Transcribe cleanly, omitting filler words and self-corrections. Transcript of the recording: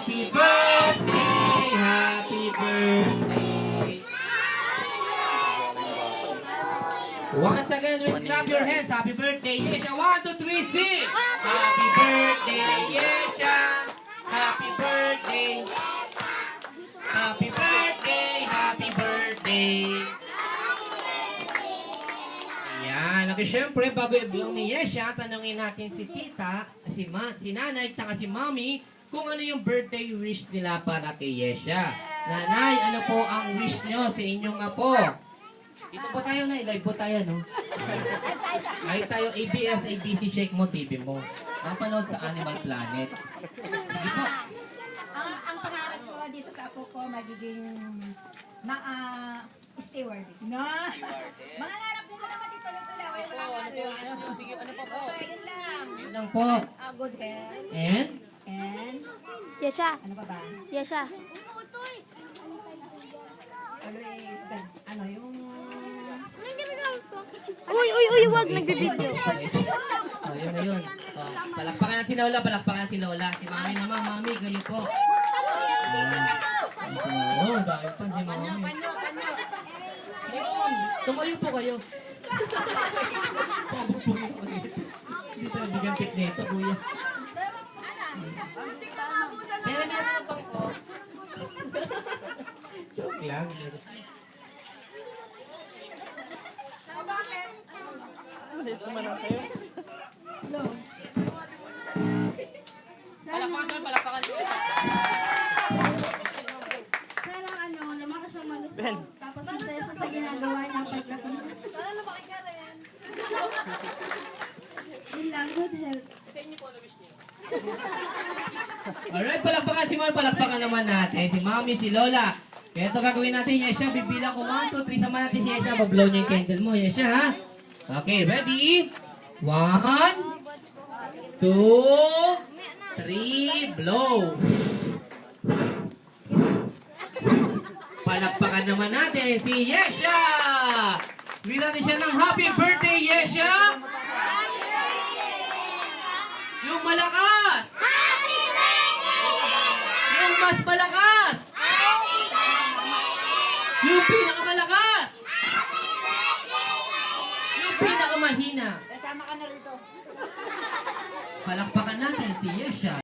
Happy birthday! Happy birthday! Once again, with clap your hands. Happy birthday, Yesha. 1, 2, 3, sing! Happy birthday, Yesha! Happy birthday! Happy birthday! Happy birthday! Yan. Okay, syempre, bago i-blow ni Yesha, tanungin natin si tita, si nanay, at si mami, kung ano yung birthday wish nila para kay Yesha. Nanay, ano po ang wish nyo sa inyong apo? Dito po tayo na, live po tayo, no? Live tayo, ABS, ABC, Shake mo, TV mo. Napanood sa Animal Planet. Sige po. Ang pangarap ko dito sa apo ko, magiging stewardess. No? Mangangarap din naman dito ng Palawan. Sige, ano pa po? Yun lang. Yun lang po. Good health. And? And, Yesha. ano pa ba? Yesha. Ano yung... Uy, wag nagbibideo. Oh, yun na yun. Oh, palakpakan natin si Lola, palakpakan si Lola. Si Mami naman, Mami, kayo po. Oo, dahil pa si Mami. Ayun, tumayo po kayo. Pabugpugin ko dito. Hindi tayo bigyan tip nito, kuya. Kaya na naman pang ko. Joke lang. Palakpakan, palakpakan. Sana lumakas ang malusog. Tapos masaya sa ginagawa niyang pagkatulog. Sana lumaki ka rin. Yun lang, good health. Alright, palakpakan si Mami, palakpakan naman natin. Si Mami, si Lola. Kaya ito gagawin natin, Yesha. Bibilang ko 1, 2, 3. Sama natin si Yesha. Pablow niya yung candle mo, Yesha, ha? Okay, ready? 1, 2, 3, blow. Palakpakan naman natin si Yesha. Bigyan natin siya ng happy birthday, Yesha. Yung malakas. Yung mas malakas. Yung pinakamalakas. Yung pinakamahina. Kasama ka na rito. Palakpakan natin si Yesha.